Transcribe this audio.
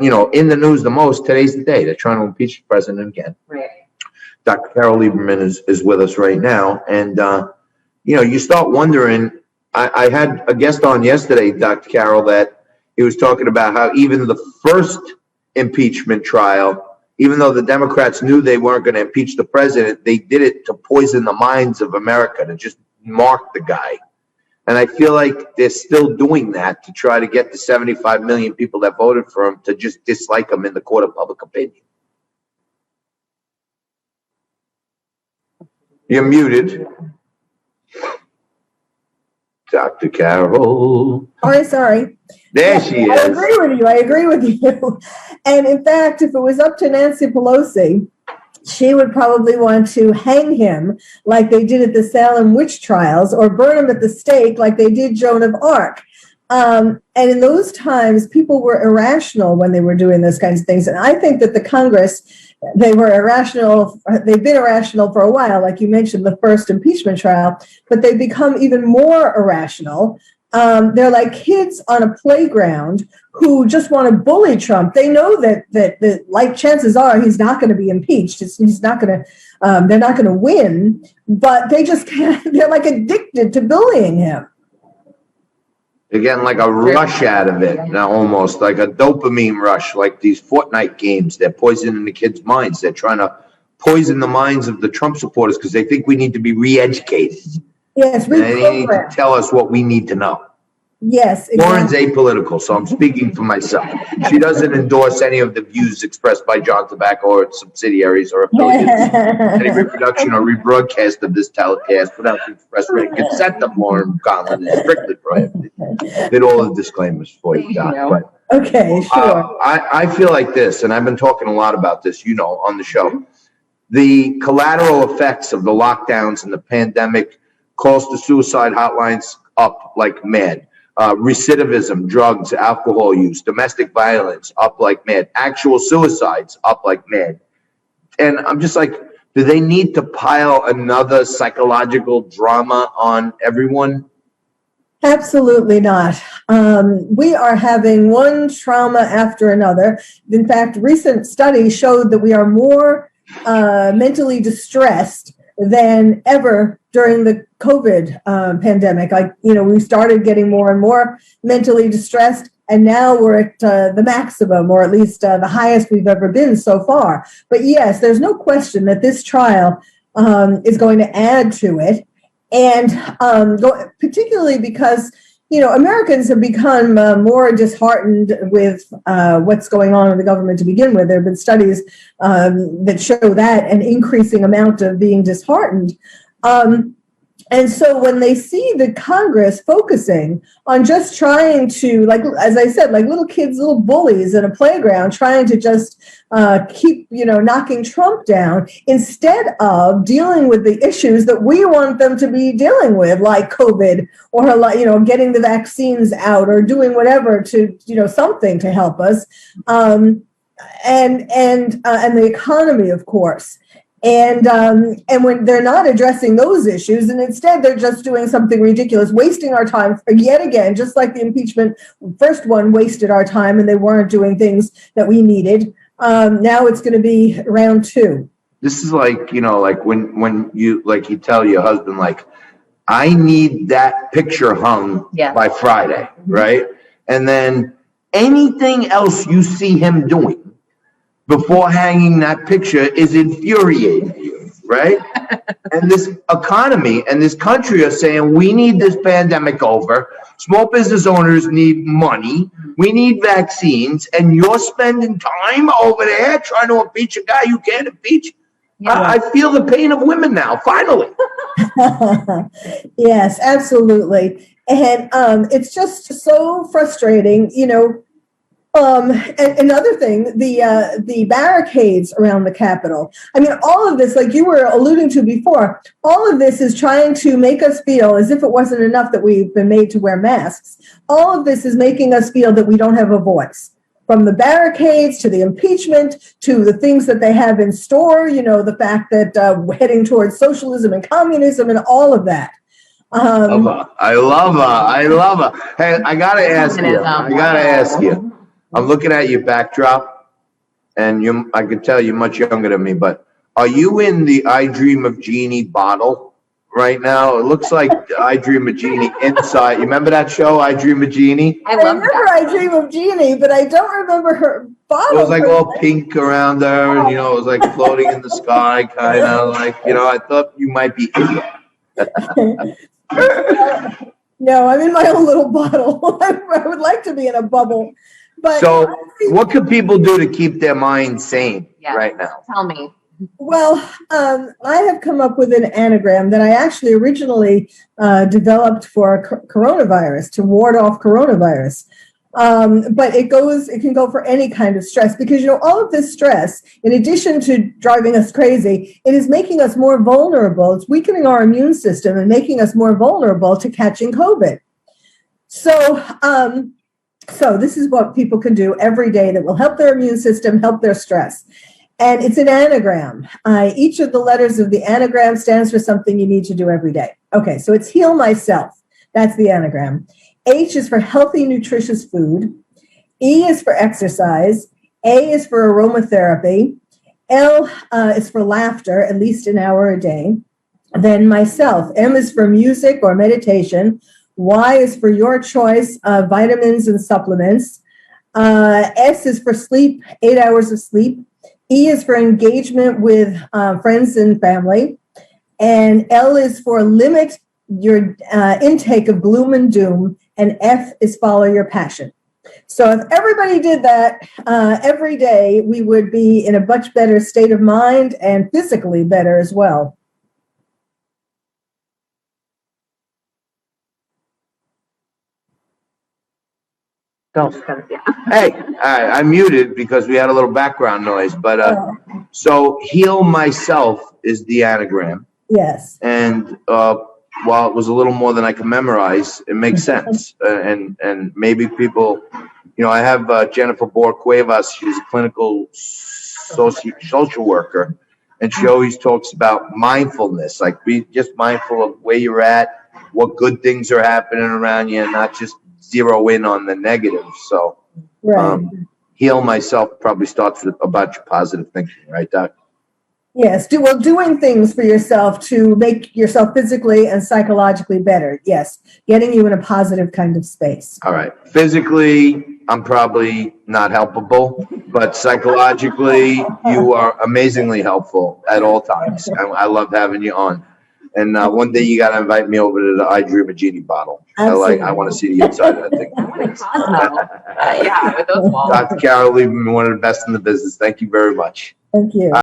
in the news the most, today's the day. They're trying to impeach the president again. Right. Dr. Carole Lieberman is with us right now. And, you start wondering, I had a guest on yesterday, Dr. Carole, that he was talking about how even the first impeachment trial, even though the Democrats knew they weren't going to impeach the president, they did it to poison the minds of America, to just mark the guy. And I feel like they're still doing that to try to get the 75 million people that voted for him to just dislike him in the court of public opinion. You're muted. Dr. Carole. Oh, sorry. There she is. I agree with you. And in fact, if it was up to Nancy Pelosi, she would probably want to hang him like they did at the Salem witch trials, or burn him at the stake like they did Joan of Arc. And in those times, people were irrational when they were doing those kinds of things. And I think that the Congress, they were irrational. They've been irrational for a while, like you mentioned, the first impeachment trial, but they've become even more irrational. They're like kids on a playground who just want to bully Trump. They know that like chances are he's not going to be impeached. He's not going to. They're not going to win, but they just can't. They're like addicted to bullying him. They're getting like a rush out of it now, almost like a dopamine rush, like these Fortnite games. They're poisoning the kids' minds. They're trying to poison the minds of the Trump supporters because they think we need to be re-educated. Yes, they need to tell us what we need to know. Yes, exactly. Lauren's apolitical, so I'm speaking for myself. She doesn't endorse any of the views expressed by John Tobacco or its subsidiaries or affiliates. Any reproduction or rebroadcast of this telecast without the express written consent of Lauren Conlon is strictly prohibited. Did all the disclaimers for you, Doc. But, okay, sure. I feel like this, and I've been talking a lot about this, on the show. The collateral effects of the lockdowns and the pandemic, calls to suicide hotlines up like mad. Recidivism, drugs, alcohol use, domestic violence up like mad, actual suicides up like mad. And I'm just like, do they need to pile another psychological drama on everyone? Absolutely not. We are having one trauma after another. In fact, recent studies showed that we are more mentally distressed than ever during the COVID pandemic. We started getting more and more mentally distressed, and now we're at the maximum, or at least the highest we've ever been so far. But yes, there's no question that this trial is going to add to it, and particularly because Americans have become more disheartened with what's going on in the government to begin with. There have been studies that show that an increasing amount of being disheartened. And so when they see the Congress focusing on just trying to, like, as I said, like little kids, little bullies in a playground, trying to just keep, knocking Trump down, instead of dealing with the issues that we want them to be dealing with, like COVID, or like, getting the vaccines out, or doing whatever to, something to help us, and the economy, of course. And when they're not addressing those issues, and instead they're just doing something ridiculous, wasting our time yet again, just like the impeachment first one wasted our time, and they weren't doing things that we needed. Now it's going to be round two. This is like, like when you tell your husband, like, I need that picture hung by Friday, right? And then anything else you see him doing before hanging that picture is infuriating you, right? And this economy and this country are saying, we need this pandemic over. Small business owners need money. We need vaccines. And you're spending time over there trying to impeach a guy you can't impeach. Yeah. I feel the pain of women now, finally. Yes, absolutely. And it's just so frustrating, And another thing, the barricades around the Capitol. I mean, all of this, like you were alluding to before, all of this is trying to make us feel as if it wasn't enough that we've been made to wear masks. All of this is making us feel that we don't have a voice. From the barricades to the impeachment to the things that they have in store, the fact that we're heading towards socialism and communism and all of that. I love her. Hey, I gotta ask you. I'm looking at your backdrop, and I could tell you're much younger than me, but are you in the I Dream of Jeannie bottle right now? It looks like I Dream of Jeannie inside. You remember that show, I Dream of Jeannie? I remember I Dream of Jeannie, but I don't remember her bottle. It was like all pink around her, and, it was like floating in the sky, kind of like, I thought you might be in it. No, I'm in my own little bottle. I would like to be in a bubble. But so what could people do to keep their mind sane right now? Tell me. Well, I have come up with an anagram that I actually originally developed for coronavirus, to ward off coronavirus. But it can go for any kind of stress, because, all of this stress, in addition to driving us crazy, it is making us more vulnerable. It's weakening our immune system and making us more vulnerable to catching COVID. So this is what people can do every day that will help their immune system, help their stress. And it's an anagram. Each of the letters of the anagram stands for something you need to do every day. Okay, so it's heal myself. That's the anagram. H is for healthy, nutritious food. E is for exercise. A is for aromatherapy. L is for laughter, at least an hour a day. Then myself. M is for music or meditation. Y is for your choice of vitamins and supplements. S is for sleep, 8 hours of sleep. E is for engagement with friends and family. And L is for limit your intake of gloom and doom. And F is follow your passion. So if everybody did that every day, we would be in a much better state of mind and physically better as well. Hey, I muted because we had a little background noise, but so heal myself is the anagram. Yes. And while it was a little more than I can memorize, it makes sense. And maybe people, I have Jennifer Boer-Cuevas. She's a clinical social worker, and she always talks about mindfulness, like be just mindful of where you're at, what good things are happening around you, and not just zero in on the negative. So heal myself probably starts with a bunch of positive thinking, right, Doc? Yes, doing things for yourself to make yourself physically and psychologically better. Yes, getting you in a positive kind of space. All right. Physically, I'm probably not helpable, but psychologically, you are amazingly helpful at all times. I love having you on. And one day you got to invite me over to the I Dream of Jeannie bottle. Absolutely. I want to see the inside of that thing. I want a Cosmo. Yeah, with those walls. Dr. Carole Lieberman, one of the best in the business. Thank you very much. Thank you.